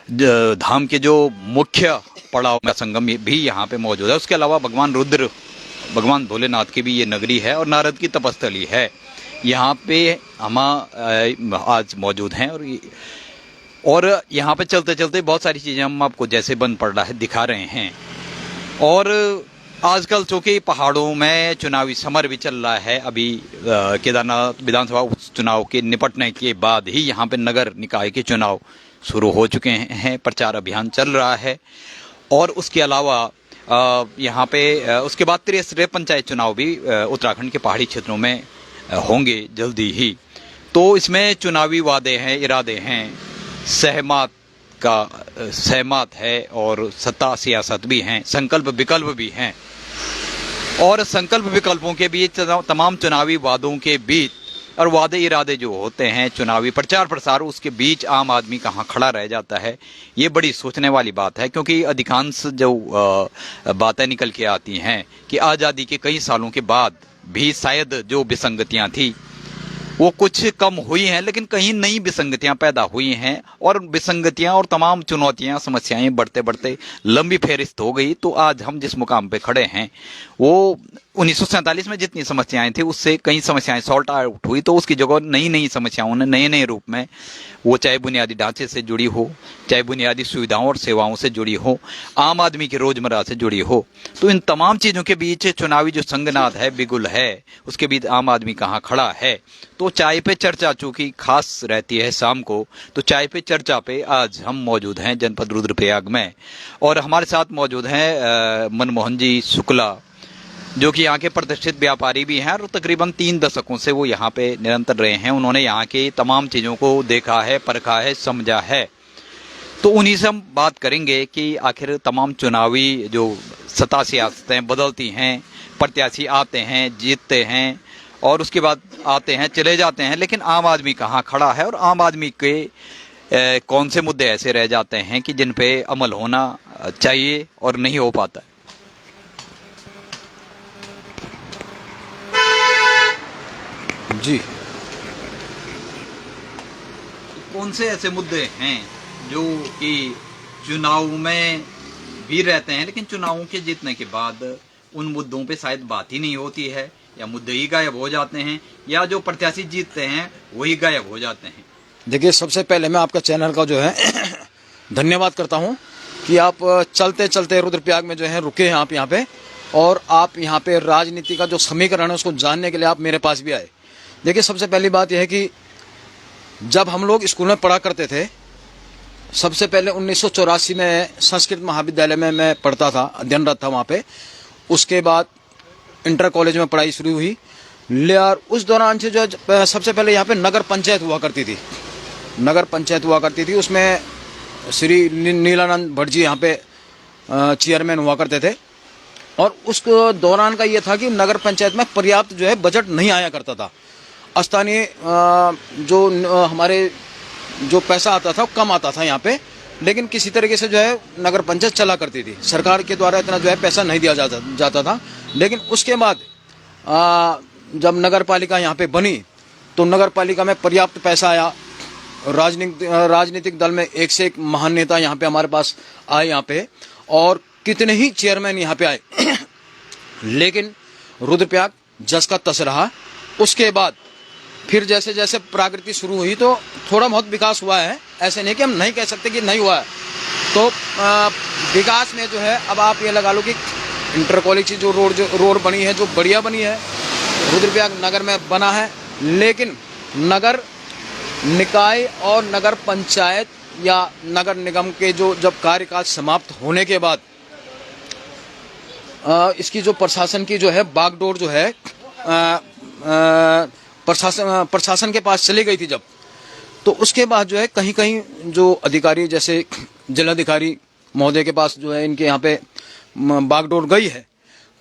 धाम के जो मुख्य पड़ाव में संगम भी यहाँ पे मौजूद है। उसके अलावा भगवान रुद्र, भगवान भोलेनाथ की भी ये नगरी है और नारद की तपस्थली है। यहाँ पे हम आज मौजूद हैं और यहाँ पे चलते चलते बहुत सारी चीज़ें हम आपको जैसे बन पड़ रहा है दिखा रहे हैं। और आजकल चूँकि पहाड़ों में चुनावी समर भी चल रहा है, अभी केदारनाथ विधानसभा उपचुनाव के निपटने के बाद ही यहाँ पे नगर निकाय के चुनाव शुरू हो चुके हैं, प्रचार अभियान चल रहा है। और उसके अलावा यहाँ पे उसके बाद त्रिस्तरीय पंचायत चुनाव भी उत्तराखंड के पहाड़ी क्षेत्रों में होंगे जल्दी ही। तो इसमें चुनावी वादे हैं, इरादे हैं, सहमत है और सत्ता सियासत भी हैं, संकल्प विकल्प भी हैं। और संकल्प विकल्पों के बीच, तमाम चुनावी वादों के बीच और वादे इरादे जो होते हैं, चुनावी प्रचार प्रसार, उसके बीच आम आदमी कहाँ खड़ा रह जाता है, ये बड़ी सोचने वाली बात है। क्योंकि अधिकांश जो बातें निकल के आती हैं कि आज़ादी के कई सालों के बाद भी शायद जो विसंगतियां थी वो कुछ कम हुई हैं, लेकिन कहीं नई विसंगतियां पैदा हुई हैं और विसंगतियां और तमाम चुनौतियां, समस्याएं बढ़ते बढ़ते लंबी फेरिस्त हो गई। तो आज हम जिस मुकाम पे खड़े हैं वो 1947 में जितनी समस्याएं थी उससे कई समस्याएं सॉल्ट आउट हुई। तो उसकी जगह नई नई समस्याओं ने नए नए रूप में, वो चाहे बुनियादी ढांचे से जुड़ी हो, चाहे बुनियादी सुविधाओं और सेवाओं से जुड़ी हो, आम आदमी की रोजमर्रा से जुड़ी हो, तो इन तमाम चीज़ों के बीच चुनावी जो संगनाद है, बिगुल है, उसके बीच आम आदमी कहाँ खड़ा है। तो चाय पे चर्चा चूंकि खास रहती है शाम को, तो चाय पे चर्चा पे आज हम मौजूद हैं जनपद रुद्रप्रयाग में। और हमारे साथ मौजूद हैं मनमोहन जी शुक्ला, जो कि यहाँ के प्रतिष्ठित व्यापारी भी हैं और तकरीबन 3 दशकों से वो यहाँ पे निरंतर रहे हैं। उन्होंने यहाँ की तमाम चीज़ों को देखा है, परखा है, समझा है। तो उन्हीं से हम बात करेंगे कि आखिर तमाम चुनावी जो सत्ता सियासतें बदलती हैं, प्रत्याशी आते हैं, जीतते हैं और उसके बाद आते हैं, चले जाते हैं, लेकिन आम आदमी कहाँ खड़ा है और आम आदमी के कौन से मुद्दे ऐसे रह जाते हैं कि जिन पे अमल होना चाहिए और नहीं हो पाता है। जी, कौन से ऐसे मुद्दे हैं जो कि चुनाव में भी रहते हैं, लेकिन चुनावों के जीतने के बाद उन मुद्दों पे शायद बात ही नहीं होती है, या मुद्दे ही गायब हो जाते हैं, या जो प्रत्याशी जीतते हैं वही गायब हो जाते हैं? देखिए, सबसे पहले मैं आपका चैनल का जो है धन्यवाद करता हूं कि आप चलते चलते रुद्रप्रयाग में जो है रुके हैं आप यहाँ पे, और आप यहाँ पे राजनीति का जो समीकरण है उसको जानने के लिए आप मेरे पास भी आए। देखिए, सबसे पहली बात यह है कि जब हम लोग स्कूल में पढ़ा करते थे, सबसे पहले 1984 में संस्कृत महाविद्यालय में मैं पढ़ता था, अध्ययनरत था वहाँ पे। उसके बाद इंटर कॉलेज में पढ़ाई शुरू हुई। और उस दौरान से जो सबसे पहले यहाँ पे नगर पंचायत हुआ करती थी, नगर पंचायत हुआ करती थी। उसमें श्री नीलानंद भट्ट जी यहाँ पे चेयरमैन हुआ करते थे। और उस दौरान का ये था कि नगर पंचायत में पर्याप्त जो है बजट नहीं आया करता था। स्थानीय जो हमारे जो पैसा आता था वो कम आता था यहाँ पे, लेकिन किसी तरीके से जो है नगर पंचायत चला करती थी। सरकार के द्वारा इतना जो है पैसा नहीं दिया जाता था। लेकिन उसके बाद जब नगर पालिका यहाँ पे बनी तो नगर पालिका में पर्याप्त पैसा आया। राजनीतिक दल में एक से एक महान नेता यहाँ पे हमारे पास आए यहाँ पे, और कितने ही चेयरमैन यहाँ पे आए लेकिन रुद्रप्रयाग जस का तस रहा। उसके बाद फिर जैसे जैसे प्रकृति शुरू हुई तो थोड़ा बहुत विकास हुआ है, ऐसे नहीं कि हम नहीं कह सकते कि नहीं हुआ है। तो विकास में जो है, अब आप ये लगा लो कि इंटर कॉलेज की जो रोड बनी है, जो बढ़िया बनी है, रुद्रप्रयाग नगर में बना है। लेकिन नगर निकाय और नगर पंचायत या नगर निगम के जो जब कार्यकाल समाप्त होने के बाद इसकी जो प्रशासन की जो है बागडोर जो है प्रशासन के पास चली गई थी जब, तो उसके बाद जो है कहीं कहीं जो अधिकारी जैसे जिलाधिकारी महोदय के पास जो है इनके यहाँ पे बागडोर गई है,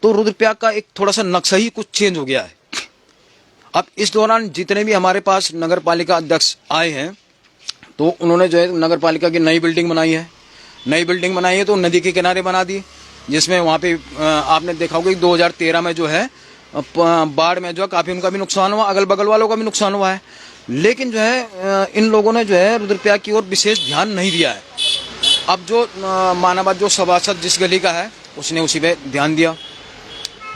तो रुद्रप्रयाग का एक थोड़ा सा नक्शा ही कुछ चेंज हो गया है। अब इस दौरान जितने भी हमारे पास नगर पालिका अध्यक्ष आए हैं तो उन्होंने जो है नगर पालिका की नई बिल्डिंग बनाई है तो नदी के किनारे बना दी, जिसमें वहाँ पे आपने देखा होगा कि 2013 में जो है बाढ़ में जो है काफ़ी उनका भी नुकसान हुआ, अगल बगल वालों का भी नुकसान हुआ है। लेकिन जो है इन लोगों ने जो है रुद्रप्रयाग की ओर विशेष ध्यान नहीं दिया है। अब जो मानवत जो सभासद जिस गली का है उसने उसी पे ध्यान दिया,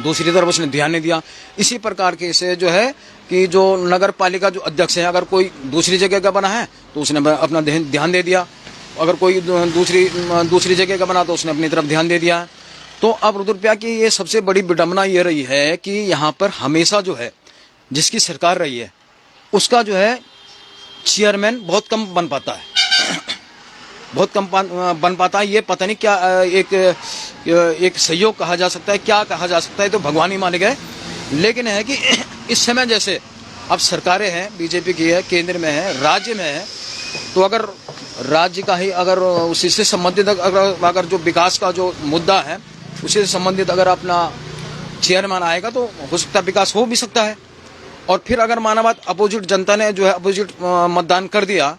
दूसरी तरफ उसने ध्यान नहीं दिया। इसी प्रकार के से जो है कि जो नगर पालिका जो अध्यक्ष है, अगर कोई दूसरी जगह का बना है तो उसने अपना ध्यान दे दिया, अगर कोई दूसरी जगह का बना तो उसने अपनी तरफ ध्यान दे दिया। तो अब रुद्रप्रयाग की ये सबसे बड़ी विडंबना ये रही है कि यहाँ पर हमेशा जो है जिसकी सरकार रही है उसका जो है चेयरमैन बहुत कम बन पाता है, बहुत कम बन पाता है। ये पता नहीं क्या एक सहयोग कहा जा सकता है, क्या कहा जा सकता है, तो भगवान ही मालिक है। लेकिन है कि इस समय जैसे अब सरकारें हैं, बीजेपी की है, केंद्र में है, राज्य में है, तो अगर राज्य का ही अगर उसी से संबंधित अगर जो विकास का जो मुद्दा है उसी से संबंधित अगर अपना चेयरमैन आएगा तो हो सकता है विकास हो भी सकता है। और फिर अगर माना बात अपोजिट जनता ने जो है अपोजिट मतदान कर दिया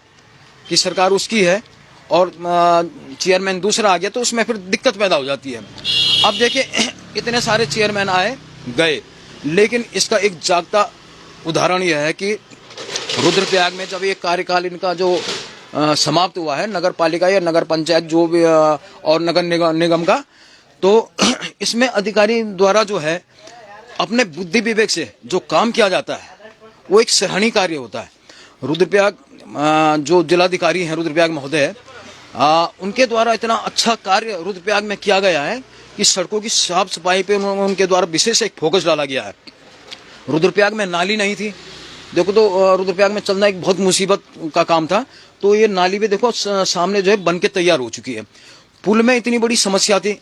कि सरकार उसकी है और चेयरमैन दूसरा आ गया तो उसमें फिर दिक्कत पैदा हो जाती है। अब देखिए इतने सारे चेयरमैन आए गए, लेकिन इसका एक जागता उदाहरण यह है कि रुद्रप्रयाग में जब ये कार्यकाल इनका जो समाप्त हुआ है, नगर पालिका या नगर पंचायत जो भी और नगर निगम का, तो इसमें अधिकारी द्वारा जो है अपने बुद्धि विवेक से जो काम किया जाता है वो एक सराहनीय कार्य होता है। रुद्रप्रयाग जो जिलाधिकारी हैं रुद्रप्रयाग महोदय, उनके द्वारा इतना अच्छा कार्य रुद्रप्रयाग में किया गया है कि सड़कों की साफ सफाई पे उनके द्वारा विशेष एक फोकस डाला गया है। रुद्रप्रयाग में नाली नहीं थी, देखो तो रुद्रप्रयाग में चलना एक बहुत मुसीबत का काम था, तो ये नाली भी देखो सामने जो है बन के तैयार हो चुकी है। पुल में इतनी बड़ी समस्या थी,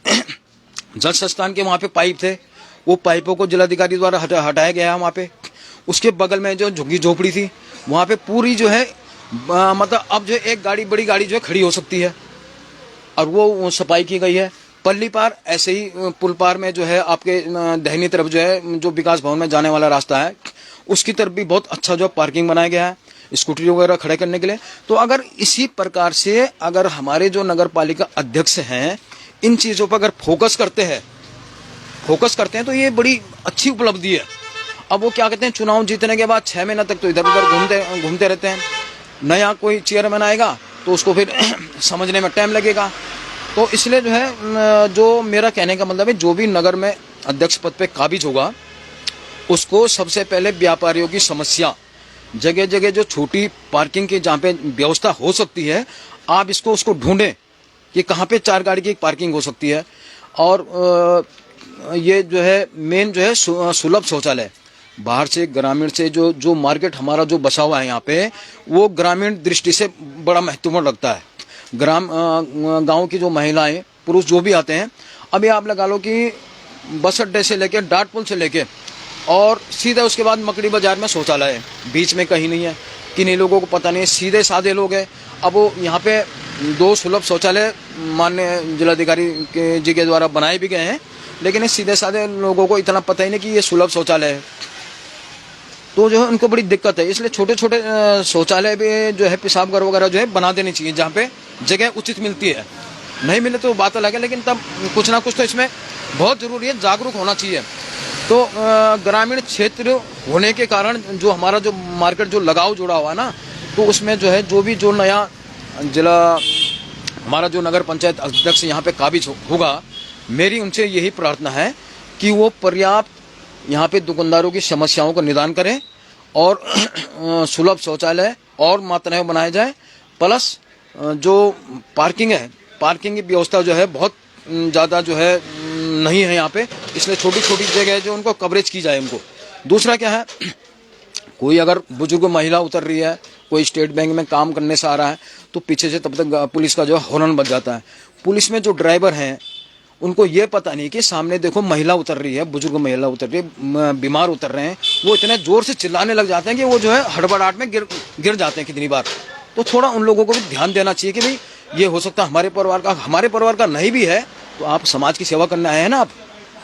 जल संस्थान के वहाँ पे पाइप थे, वो पाइपों को जिलाधिकारी द्वारा हटाया गया है वहाँ पे। उसके बगल में जो झुग्गी झोपड़ी थी वहाँ पे पूरी जो है मतलब अब जो एक गाड़ी बड़ी गाड़ी जो है खड़ी हो सकती है और वो सफाई की गई है। पल्ली पार ऐसे ही पुल पार में जो है आपके दाहिनी तरफ जो है जो विकास भवन में जाने वाला रास्ता है उसकी तरफ भी बहुत अच्छा जो पार्किंग बनाया गया है स्कूटरी वगैरह खड़े करने के लिए। तो अगर इसी प्रकार से अगर हमारे जो नगर पालिका अध्यक्ष हैं इन चीज़ों पर अगर फोकस करते हैं तो ये बड़ी अच्छी उपलब्धि है। अब वो क्या कहते हैं, चुनाव जीतने के बाद 6 महीना तक तो इधर उधर घूमते रहते हैं, नया कोई चेयरमैन आएगा तो उसको फिर समझने में टाइम लगेगा। तो इसलिए जो है जो मेरा कहने का मतलब है जो भी नगर में अध्यक्ष पद पे काबिज होगा उसको सबसे पहले व्यापारियों की समस्या, जगह जगह जो छोटी पार्किंग की जहाँ पे व्यवस्था हो सकती है आप उसको ढूंढें कि कहाँ पे 4 गाड़ी की एक पार्किंग हो सकती है। और ये जो है मेन जो है सुलभ शौचालय, बाहर से ग्रामीण से जो मार्केट हमारा जो बसा हुआ है यहाँ पे वो ग्रामीण दृष्टि से बड़ा महत्वपूर्ण लगता है। गांव की जो महिलाएं पुरुष जो भी आते हैं, अभी आप लगा लो कि बस अड्डे से लेके डाट पुल से लेके और सीधे उसके बाद मकड़ी बाजार में शौचालय है, बीच में कहीं नहीं है। किन्हीं लोगों को पता नहीं, सीधे साधे लोग हैं। अब वो यहाँ पे 2 सुलभ शौचालय माननीय जिलाधिकारी जी के द्वारा बनाए भी गए हैं, लेकिन इस सीधे साधे लोगों को इतना पता ही नहीं कि ये सुलभ शौचालय है, तो जो है उनको बड़ी दिक्कत है। इसलिए छोटे छोटे शौचालय भी जो है पेशाब घर वगैरह जो है बना देनी चाहिए जहाँ पे जगह उचित मिलती है। नहीं मिले तो बात अलग है, लेकिन तब कुछ ना कुछ तो इसमें बहुत ज़रूरी है, जागरूक होना चाहिए। तो ग्रामीण क्षेत्र होने के कारण जो हमारा जो मार्केट जो लगाव जुड़ा हुआ है ना, तो उसमें जो है जो नया जिला हमारा जो नगर पंचायत अध्यक्ष यहाँ पे काबिज होगा, मेरी उनसे यही प्रार्थना है कि वो पर्याप्त यहाँ पे दुकानदारों की समस्याओं का निदान करें और सुलभ शौचालय और मात्रा में बनाए जाए। प्लस जो पार्किंग है, पार्किंग की व्यवस्था जो है बहुत ज़्यादा जो है नहीं है यहाँ पे, इसलिए छोटी छोटी जगह जो उनको कवरेज की जाए उनको। दूसरा क्या है, कोई अगर बुजुर्ग महिला उतर रही है, कोई स्टेट बैंक में काम करने से आ रहा है, तो पीछे से तब तक पुलिस का जो हॉर्न बज जाता है। पुलिस में जो ड्राइवर हैं उनको ये पता नहीं कि सामने देखो महिला उतर रही है, बुजुर्ग महिला उतर रही है, बीमार उतर रहे हैं, वो इतने जोर से चिल्लाने लग जाते हैं कि वो जो है हड़बड़ाहट में गिर जाते हैं कितनी बार। तो थोड़ा उन लोगों को भी ध्यान देना चाहिए कि भाई ये हो सकता है हमारे परिवार का नहीं भी है, तो आप समाज की सेवा करने आए हैं ना आप,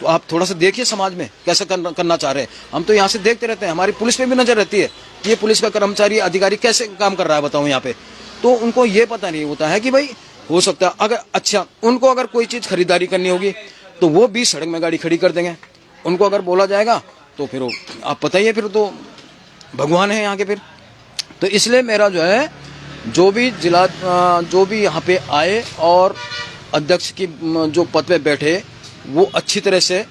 तो आप थोड़ा सा देखिए समाज में कैसे करना चाह रहे हैं। हम तो यहाँ से देखते रहते हैं, हमारी पुलिस पे भी नजर रहती है कि ये पुलिस का कर्मचारी अधिकारी कैसे काम कर रहा है बताओ यहाँ पे। तो उनको ये पता नहीं होता है कि भाई हो सकता है अगर अच्छा उनको अगर कोई चीज़ खरीदारी करनी होगी तो वो भी सड़क में गाड़ी खड़ी कर देंगे। उनको अगर बोला जाएगा तो फिर आप पता ही है, फिर तो भगवान है यहाँ के फिर। तो इसलिए मेरा जो है जो भी जिला जो भी यहाँ पे आए और अध्यक्ष की जो पद पे बैठे वो अच्छी तरह से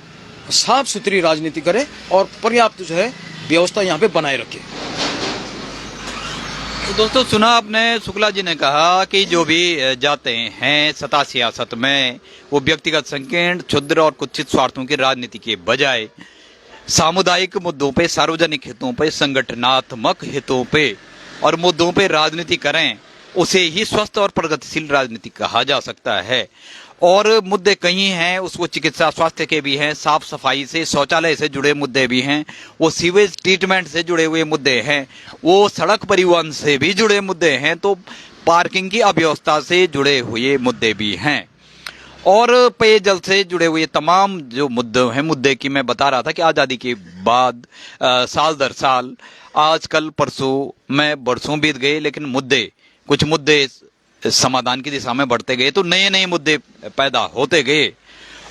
साफ सुथरी राजनीति करे और पर्याप्त जो है व्यवस्था यहाँ पे बनाए रखे। तो दोस्तों सुना आपने, शुक्ला जी ने कहा कि जो भी जाते हैं सत्ता सियासत में वो व्यक्तिगत संकीर्ण, क्षुद्र और कुत्सित स्वार्थों की राजनीति के बजाय सामुदायिक मुद्दों पे, सार्वजनिक हितों पे, संगठनात्मक हितों पे और मुद्दों पे राजनीति करें, उसे ही स्वस्थ और प्रगतिशील राजनीति कहा जा सकता है। और मुद्दे कई हैं, उसको चिकित्सा स्वास्थ्य के भी हैं, साफ सफाई से, शौचालय से जुड़े मुद्दे भी हैं, वो सीवेज ट्रीटमेंट से जुड़े हुए मुद्दे हैं, वो सड़क परिवहन से भी जुड़े मुद्दे हैं, तो पार्किंग की अव्यवस्था से जुड़े हुए मुद्दे भी हैं और पेयजल से जुड़े हुए तमाम जो मुद्दे की मैं बता रहा था कि आज़ादी के बाद साल दर साल, आजकल परसों में बरसों बीत गए, लेकिन कुछ मुद्दे समाधान की दिशा में बढ़ते गए, तो नए नए मुद्दे पैदा होते गए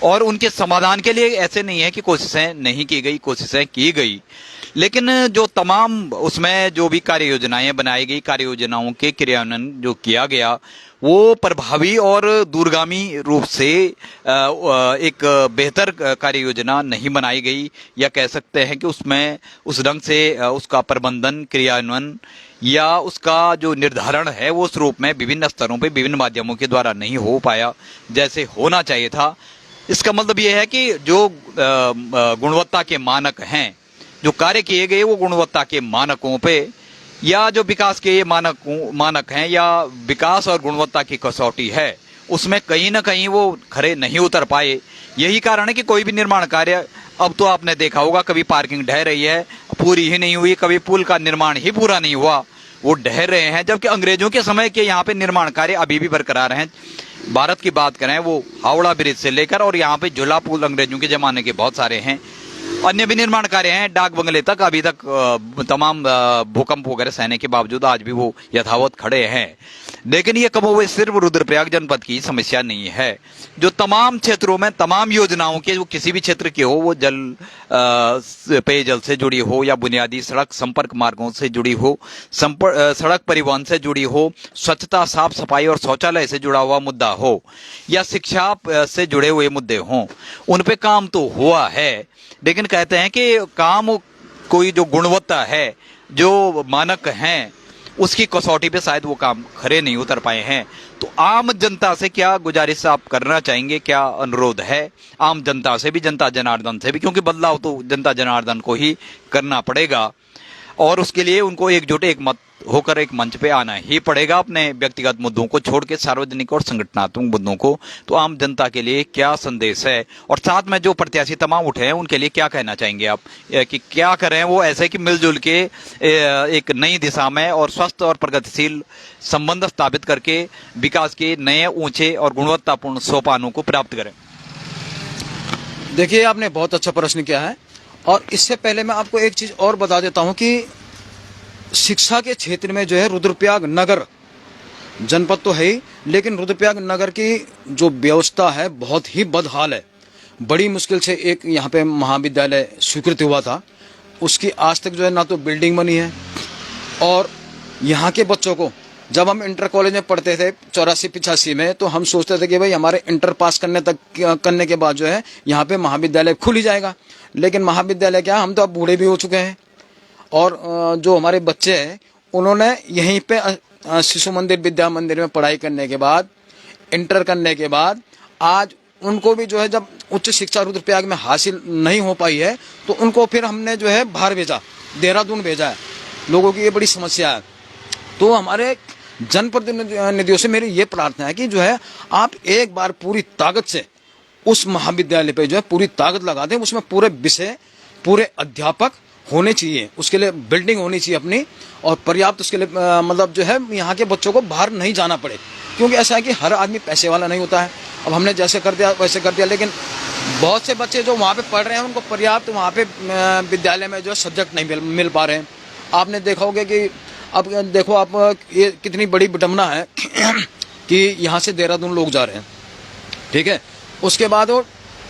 और उनके समाधान के लिए ऐसे नहीं है कि कोशिशें नहीं की गई, कोशिशें की गई, लेकिन जो तमाम उसमें जो भी कार्य योजनाएं बनाई गई, कार्य योजनाओं के क्रियान्वयन जो किया गया वो प्रभावी और दूरगामी रूप से एक बेहतर कार्य योजना नहीं बनाई गई, या कह सकते हैं कि उसमें उस ढंग से उसका प्रबंधन, क्रियान्वयन या उसका जो निर्धारण है वो उस रूप में विभिन्न स्तरों पे विभिन्न माध्यमों के द्वारा नहीं हो पाया जैसे होना चाहिए था। इसका मतलब ये है कि जो गुणवत्ता के मानक हैं, जो कार्य किए गए वो गुणवत्ता के मानकों पे, या जो विकास के ये मानक हैं या विकास और गुणवत्ता की कसौटी है, उसमें कहीं ना कहीं वो खरे नहीं उतर पाए। यही कारण है कि कोई भी निर्माण कार्य, अब तो आपने देखा होगा, कभी पार्किंग ढह रही है पूरी ही नहीं हुई, कभी पुल का निर्माण ही पूरा नहीं हुआ, वो ढह रहे हैं, जबकि अंग्रेजों के समय के यहाँ पे निर्माण कार्य अभी भी बरकरार हैं। भारत की बात करें, वो हावड़ा ब्रिज से लेकर और यहाँ पे झूला पुल अंग्रेजों के जमाने के बहुत सारे हैं, अन्य भी निर्माण कार्य हैं, डाक बंगले तक अभी तक तमाम भूकंप वगैरह सहने के बावजूद आज भी वो यथावत खड़े हैं। लेकिन ये कमोबेश सिर्फ रुद्रप्रयाग जनपद की समस्या नहीं है, जो तमाम क्षेत्रों में तमाम योजनाओं के, वो किसी भी क्षेत्र की हो, वो पेयजल से जुड़ी हो या बुनियादी सड़क संपर्क मार्गों से जुड़ी हो, सड़क परिवहन से जुड़ी हो, स्वच्छता, साफ सफाई और शौचालय से जुड़ा हुआ मुद्दा हो, या शिक्षा से जुड़े हुए मुद्दे हों, उन पे काम तो हुआ है, लेकिन कहते हैं कि काम कोई जो गुणवत्ता है, जो मानक हैं, उसकी कसौटी पे शायद वो काम खरे नहीं उतर पाए हैं। तो आम जनता से क्या गुजारिश आप करना चाहेंगे, क्या अनुरोध है आम जनता से भी, जनता जनार्दन से भी, क्योंकि बदलाव तो जनता जनार्दन को ही करना पड़ेगा और उसके लिए उनको एकजुट एक मत होकर एक मंच पे आना ही पड़ेगा, अपने व्यक्तिगत मुद्दों को छोड़ के सार्वजनिक और संगठनात्मक मुद्दों को। तो आम जनता के लिए क्या संदेश है, और साथ में जो प्रत्याशी तमाम उठे हैं उनके लिए क्या कहना चाहेंगे आप, कि क्या करें वो ऐसे कि मिलजुल के एक नई दिशा में और स्वस्थ और प्रगतिशील संबंध स्थापित करके विकास के नए ऊंचे और गुणवत्तापूर्ण सोपानों को प्राप्त करें? देखिए, आपने बहुत अच्छा प्रश्न किया है, और इससे पहले मैं आपको एक चीज और बता देता हूं कि शिक्षा के क्षेत्र में जो है रुद्रप्रयाग नगर, जनपद तो है ही, लेकिन रुद्रप्रयाग नगर की जो व्यवस्था है बहुत ही बदहाल है। बड़ी मुश्किल से एक यहाँ पे महाविद्यालय स्वीकृत हुआ था, उसकी आज तक जो है ना तो बिल्डिंग बनी है, और यहाँ के बच्चों को जब हम इंटर कॉलेज में पढ़ते थे 84-85 में, तो हम सोचते थे कि भाई हमारे इंटर पास करने के बाद जो है यहाँ पे महाविद्यालय खुल ही जाएगा, लेकिन महाविद्यालय क्या, हम तो अब बूढ़े भी हो चुके हैं, और जो हमारे बच्चे हैं उन्होंने यहीं पे शिशु मंदिर, विद्या मंदिर में पढ़ाई करने के बाद, इंटर करने के बाद, आज उनको भी जो है जब उच्च शिक्षा रुद्रप्रयाग में हासिल नहीं हो पाई है, तो उनको फिर हमने जो है बाहर भेजा, देहरादून भेजा है। लोगों की ये बड़ी समस्या है। तो हमारे जनप्रतिनिधियों से मेरी ये प्रार्थना है कि जो है आप एक बार पूरी ताकत से उस महाविद्यालय पे जो है पूरी ताकत लगा दें, उसमें पूरे विषय, पूरे अध्यापक होने चाहिए, उसके लिए बिल्डिंग होनी चाहिए अपनी, और पर्याप्त उसके लिए मतलब जो है यहाँ के बच्चों को बाहर नहीं जाना पड़े, क्योंकि ऐसा है कि हर आदमी पैसे वाला नहीं होता है। अब हमने जैसे कर दिया वैसे कर दिया, लेकिन बहुत से बच्चे जो वहाँ पे पढ़ रहे हैं उनको पर्याप्त वहाँ पे विद्यालय में जो है सब्जेक्ट नहीं मिल पा रहे हैं। आपने देखा होगा कि अब देखो आप, ये कितनी बड़ी विडम्बना है कि यहाँ से देहरादून लोग जा रहे हैं, ठीक है, उसके बाद वो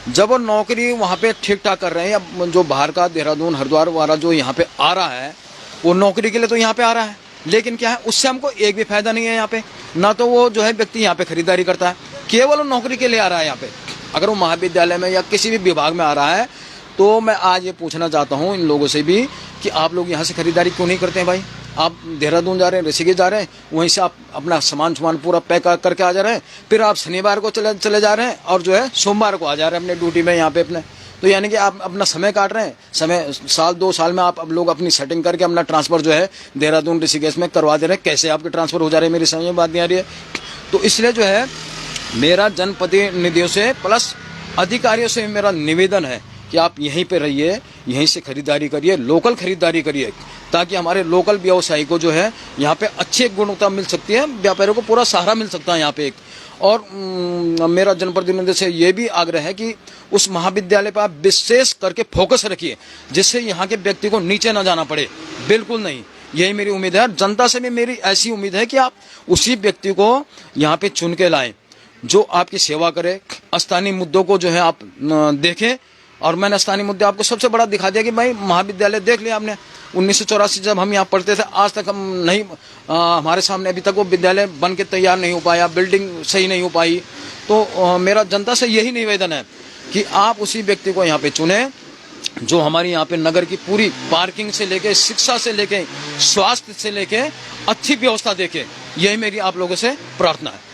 जब वो नौकरी वहाँ पे ठीक ठाक कर रहे हैं, या जो बाहर का देहरादून, हरिद्वार वाला जो यहाँ पे आ रहा है, वो नौकरी के लिए तो यहाँ पे आ रहा है, लेकिन क्या है, उससे हमको एक भी फायदा नहीं है यहाँ पे। ना तो वो जो है व्यक्ति यहाँ पे खरीदारी करता है, केवल वो नौकरी के लिए आ रहा है यहाँ पे। अगर वो महाविद्यालय में या किसी भी विभाग में आ रहा है तो मैं आज ये पूछना चाहता हूँ इन लोगों से भी कि आप लोग यहाँ से खरीदारी क्यों नहीं करते हैं भाई? आप देहरादून जा रहे हैं, ऋषिकेश जा रहे हैं, वहीं से आप अपना सामान पूरा पैक करके आ जा रहे हैं, फिर आप शनिवार को चले जा रहे हैं और जो है सोमवार को आ जा रहे हैं अपने ड्यूटी में यहाँ पे अपने। तो यानी कि आप अपना समय काट रहे हैं। समय साल 2 साल में आप अब लोग अपनी सेटिंग करके अपना ट्रांसफ़र जो है देहरादून ऋषिकेश में करवा दे रहे हैं। कैसे आपके ट्रांसफ़र हो जा रहे हैं, मेरी समझ में बात नहीं आ रही है। तो इसलिए जो है मेरा जनप्रतिनिधियों से प्लस अधिकारियों से मेरा निवेदन है कि आप यहीं पे रहिए, यहीं से खरीदारी करिए, लोकल खरीदारी करिए, ताकि हमारे लोकल व्यवसायी को जो है यहाँ पे अच्छी गुणवत्ता मिल सकती है, व्यापारियों को पूरा सहारा मिल सकता है यहाँ पे एक। और मेरा जनप्रतिनिधि से ये भी आग्रह है कि उस महाविद्यालय पर आप विशेष करके फोकस रखिए, जिससे यहाँ के व्यक्ति को नीचे ना जाना पड़े। बिल्कुल नहीं, यही मेरी उम्मीद है। जनता से भी मेरी ऐसी उम्मीद है कि आप उसी व्यक्ति को यहाँ पे चुन के लाएं जो आपकी सेवा करे, स्थानीय मुद्दों को जो है आप देखें। और मैंने स्थानीय मुद्दे आपको सबसे बड़ा दिखा दिया कि भाई महाविद्यालय देख लिया आपने। 1984 जब हम यहाँ पढ़ते थे, आज तक हम नहीं हमारे सामने अभी तक वो विद्यालय बन के तैयार नहीं हो पाया, बिल्डिंग सही नहीं हो पाई। तो मेरा जनता से यही निवेदन है कि आप उसी व्यक्ति को यहाँ पे चुने जो हमारी यहाँ पे नगर की पूरी पार्किंग से लेके, शिक्षा से लेके, स्वास्थ्य से लेके अच्छी व्यवस्था देखे। यही मेरी आप लोगों से प्रार्थना है।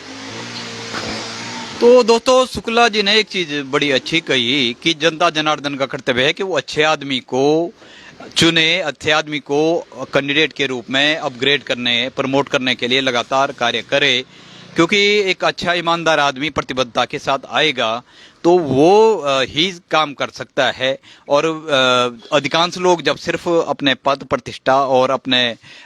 तो दोस्तों, शुक्ला जी ने एक चीज बड़ी अच्छी कही कि जनता जनार्दन का कर्तव्य है कि वो अच्छे आदमी को चुने, अच्छे आदमी को कैंडिडेट के रूप में अपग्रेड करने, प्रमोट करने के लिए लगातार कार्य करे। क्योंकि एक अच्छा ईमानदार आदमी प्रतिबद्धता के साथ आएगा तो वो ही काम कर सकता है। और अधिकांश लोग जब सिर्फ अपने पद प्रतिष्ठा और अपने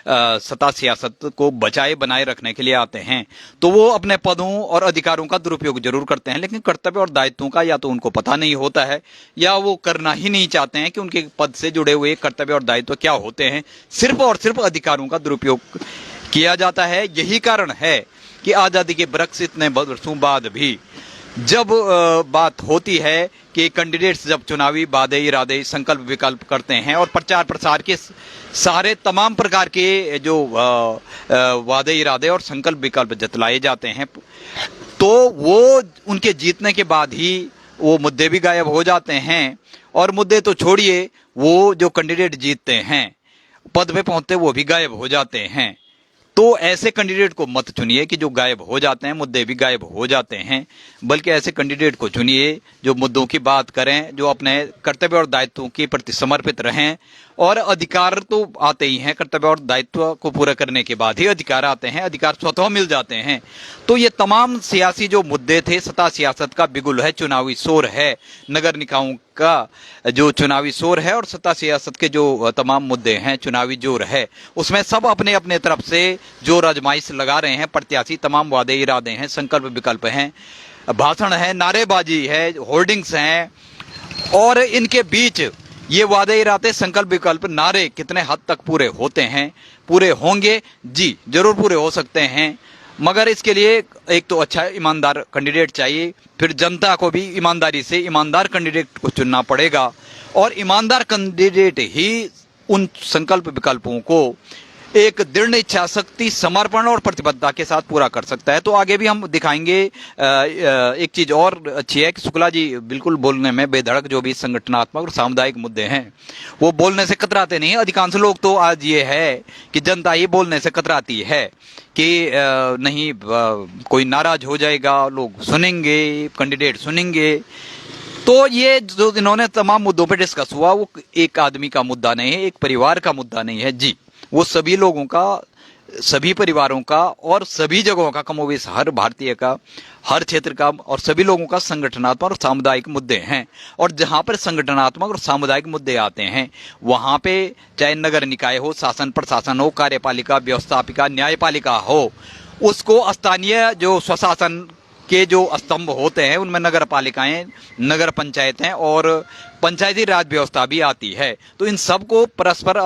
सत्ता सियासत को बचाए बनाए रखने के लिए आते हैं तो वो अपने पदों और अधिकारों का दुरुपयोग जरूर करते हैं, लेकिन कर्तव्य और दायित्वों का या तो उनको पता नहीं होता है या वो करना ही नहीं चाहते हैं कि उनके पद से जुड़े हुए कर्तव्य और दायित्व क्या होते हैं। सिर्फ और सिर्फ अधिकारों का दुरुपयोग किया जाता है। यही कारण है कि आज़ादी के बरक्स इतने वर्षों बाद भी जब बात होती है कि कैंडिडेट्स जब चुनावी वादे इरादे संकल्प विकल्प करते हैं और प्रचार प्रसार के सारे तमाम प्रकार के जो वादे इरादे और संकल्प विकल्प जतलाए जाते हैं तो वो उनके जीतने के बाद ही वो मुद्दे भी गायब हो जाते हैं। और मुद्दे तो छोड़िए, वो जो कैंडिडेट जीतते हैं पद पे पहुंचते वो भी गायब हो जाते हैं। तो ऐसे कैंडिडेट को मत चुनिए कि जो गायब हो जाते हैं, मुद्दे भी गायब हो जाते हैं, बल्कि ऐसे कैंडिडेट को चुनिए जो मुद्दों की बात करें, जो अपने कर्तव्य और दायित्वों के प्रति समर्पित रहें। और अधिकार तो आते ही हैं, कर्तव्य और दायित्व को पूरा करने के बाद ही अधिकार आते हैं, अधिकार स्वतः मिल जाते हैं। तो ये तमाम सियासी जो मुद्दे थे, सत्ता सियासत का बिगुल है, चुनावी शोर है, नगर निकायों का जो चुनावी शोर है और सत्ता सियासत के जो तमाम मुद्दे हैं, चुनावी जोर है, उसमें सब अपने अपने तरफ से जोर आजमाइश लगा रहे हैं। प्रत्याशी तमाम वादे इरादे हैं, संकल्प विकल्प हैं, भाषण है, नारेबाजी है, होर्डिंग्स हैं। और इनके बीच ये वादे इरादे, संकल्प विकल्प, नारे कितने हद तक पूरे होते हैं, पूरे होंगे? जी जरूर पूरे हो सकते हैं, मगर इसके लिए एक तो अच्छा ईमानदार कैंडिडेट चाहिए, फिर जनता को भी ईमानदारी से ईमानदार कैंडिडेट को चुनना पड़ेगा। और ईमानदार कैंडिडेट ही उन संकल्प विकल्पों को एक दृढ़ इच्छा शक्ति, समर्पण और प्रतिबद्धता के साथ पूरा कर सकता है। तो आगे भी हम दिखाएंगे। एक चीज और अच्छी है कि शुक्ला जी बिल्कुल बोलने में बेधड़क, जो भी संगठनात्मक और सामुदायिक मुद्दे हैं वो बोलने से कतराते नहीं। अधिकांश लोग तो आज ये है कि जनता ही बोलने से कतराती है कि नहीं कोई नाराज हो जाएगा, लोग सुनेंगे, कैंडिडेट सुनेंगे। तो ये जो इन्होंने तमाम मुद्दों पर डिस्कस हुआ वो एक आदमी का मुद्दा नहीं है, एक परिवार का मुद्दा नहीं है जी, वो सभी लोगों का, सभी परिवारों का और सभी जगहों का, कमोबेश हर भारतीय का, हर क्षेत्र का और सभी लोगों का संगठनात्मक और सामुदायिक मुद्दे हैं। और जहां पर संगठनात्मक और सामुदायिक मुद्दे आते हैं वहां पे चाहे नगर निकाय हो, शासन प्रशासन हो, कार्यपालिका, व्यवस्थापिका, न्यायपालिका हो, उसको स्थानीय जो स्वशासन के जो स्तंभ होते हैं उनमें नगर पालिकाएं, नगर पंचायतें और पंचायती राज व्यवस्था भी आती है। तो इन सब को परस्पर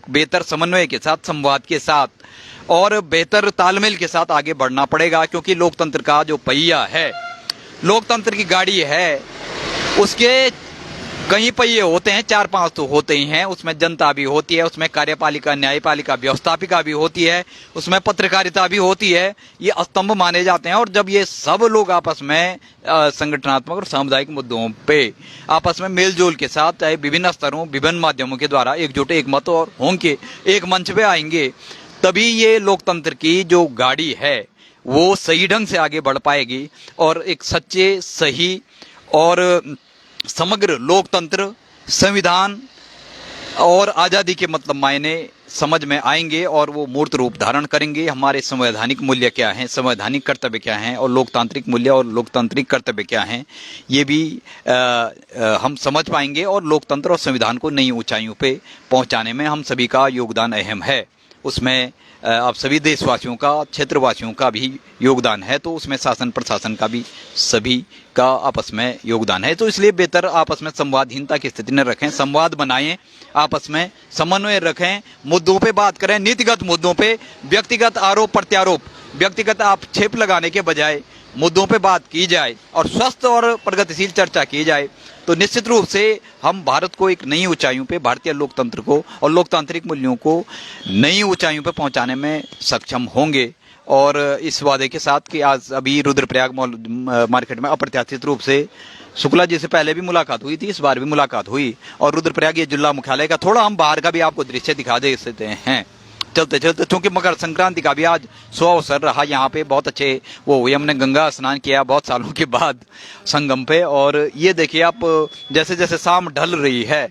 बेहतर समन्वय के साथ, संवाद के साथ और बेहतर तालमेल के साथ आगे बढ़ना पड़ेगा, क्योंकि लोकतंत्र का जो पहिया है, लोकतंत्र की गाड़ी है, उसके कहीं पहिए होते हैं, 4-5 तो होते ही हैं। उसमें जनता भी होती है, उसमें कार्यपालिका, न्यायपालिका, व्यवस्थापिका भी होती है, उसमें पत्रकारिता भी होती है। ये स्तंभ माने जाते हैं। और जब ये सब लोग आपस में संगठनात्मक और सामुदायिक मुद्दों पे आपस में मेलजोल के साथ, चाहे विभिन्न स्तरों, विभिन्न माध्यमों के द्वारा एकजुट, एक मत और होंगे, एक मंच पे आएंगे, तभी ये लोकतंत्र की जो गाड़ी है वो सही ढंग से आगे बढ़ पाएगी और एक सच्चे, सही और समग्र लोकतंत्र, संविधान और आज़ादी के मतलब मायने समझ में आएंगे और वो मूर्त रूप धारण करेंगे। हमारे संवैधानिक मूल्य क्या हैं, संवैधानिक कर्तव्य क्या हैं और लोकतांत्रिक मूल्य और लोकतांत्रिक कर्तव्य क्या हैं, ये भी हम समझ पाएंगे। और लोकतंत्र और संविधान को नई ऊंचाइयों पे पहुंचाने में हम सभी का योगदान अहम है। उसमें आप सभी देशवासियों का, क्षेत्रवासियों का भी योगदान है, तो उसमें शासन प्रशासन का भी सभी का आपस में योगदान है। तो इसलिए बेहतर आपस में संवादहीनता की स्थिति न रखें, संवाद बनाएं, आपस में समन्वय रखें, मुद्दों पे बात करें, नीतिगत मुद्दों पे। व्यक्तिगत आरोप प्रत्यारोप, व्यक्तिगत आक्षेप लगाने के बजाय मुद्दों पे बात की जाए और स्वस्थ और प्रगतिशील चर्चा की जाए, तो निश्चित रूप से हम भारत को एक नई ऊंचाइयों पे, भारतीय लोकतंत्र को और लोकतांत्रिक मूल्यों को नई ऊंचाइयों पे पहुंचाने में सक्षम होंगे। और इस वादे के साथ कि आज अभी रुद्रप्रयाग मार्केट में अप्रत्याशित रूप से शुक्ला जी से पहले भी मुलाकात हुई थी, इस बार भी मुलाकात हुई। और रुद्रप्रयाग ये जिला मुख्यालय का थोड़ा हम बाहर का भी आपको दृश्य दिखा दे सकते हैं चलते चलते, क्योंकि मकर संक्रांति का भी आज अवसर रहा। यहाँ पे बहुत अच्छे वो हुए, हमने गंगा स्नान किया बहुत सालों के बाद संगम पे। और ये देखिए आप, जैसे जैसे शाम ढल रही है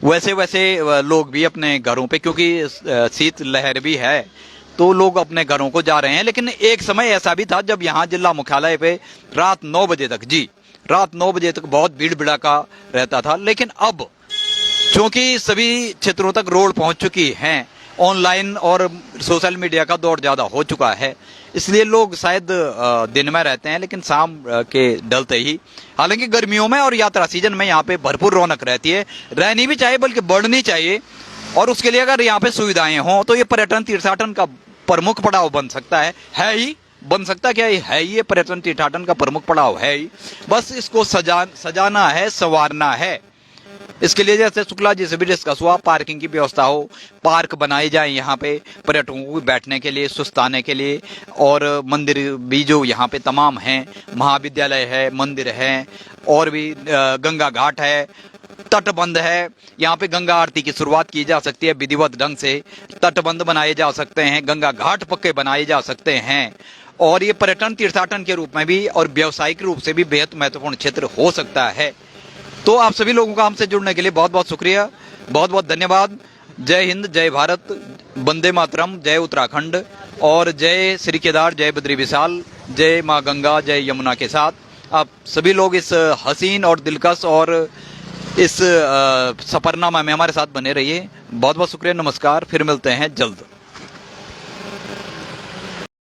वैसे वैसे लोग भी अपने घरों पे, क्योंकि शीत लहर भी है, तो लोग अपने घरों को जा रहे हैं। लेकिन एक समय ऐसा भी था जब यहाँ जिला मुख्यालय पे रात 9 बजे तक, जी रात 9 बजे तक बहुत भीड़ भड़ाका रहता था। लेकिन अब चूंकि सभी क्षेत्रों तक रोड पहुंच चुकी हैं, ऑनलाइन और सोशल मीडिया का दौर ज़्यादा हो चुका है, इसलिए लोग शायद दिन में रहते हैं लेकिन शाम के ढलते ही। हालांकि गर्मियों में और यात्रा सीजन में यहाँ पे भरपूर रौनक रहती है, रहनी भी चाहिए बल्कि बढ़नी चाहिए। और उसके लिए अगर यहाँ पे सुविधाएं हों तो ये पर्यटन तीर्थाटन का प्रमुख पड़ाव बन सकता है ही, बन सकता क्या है ही, ये पर्यटन तीर्थाटन का प्रमुख पड़ाव है ही। बस इसको सजाना है, संवारना है। इसके लिए जैसे शुक्ला जी से भी डिस्कस हुआ, पार्किंग की व्यवस्था हो, पार्क बनाए जाए यहाँ पे पर्यटकों को बैठने के लिए, सुस्ताने के लिए। और मंदिर भी जो यहाँ पे तमाम हैं, महाविद्यालय है, मंदिर है, और भी गंगा घाट है, तटबंध है। यहाँ पे गंगा आरती की शुरुआत की जा सकती है विधिवत ढंग से, तटबंध बनाए जा सकते हैं, गंगा घाट पक्के बनाए जा सकते हैं। और ये पर्यटन तीर्थाटन के रूप में भी और व्यावसायिक रूप से भी बेहद महत्वपूर्ण क्षेत्र हो सकता है। तो आप सभी लोगों का हमसे जुड़ने के लिए बहुत बहुत शुक्रिया, बहुत बहुत धन्यवाद। जय हिंद, जय भारत, वंदे मातरम, जय उत्तराखंड और जय श्री केदार, जय बद्री विशाल, जय माँ गंगा, जय यमुना के साथ आप सभी लोग इस हसीन और दिलकश और इस सफरनामा में हमारे साथ बने रहिए। बहुत बहुत शुक्रिया, नमस्कार, फिर मिलते हैं जल्द।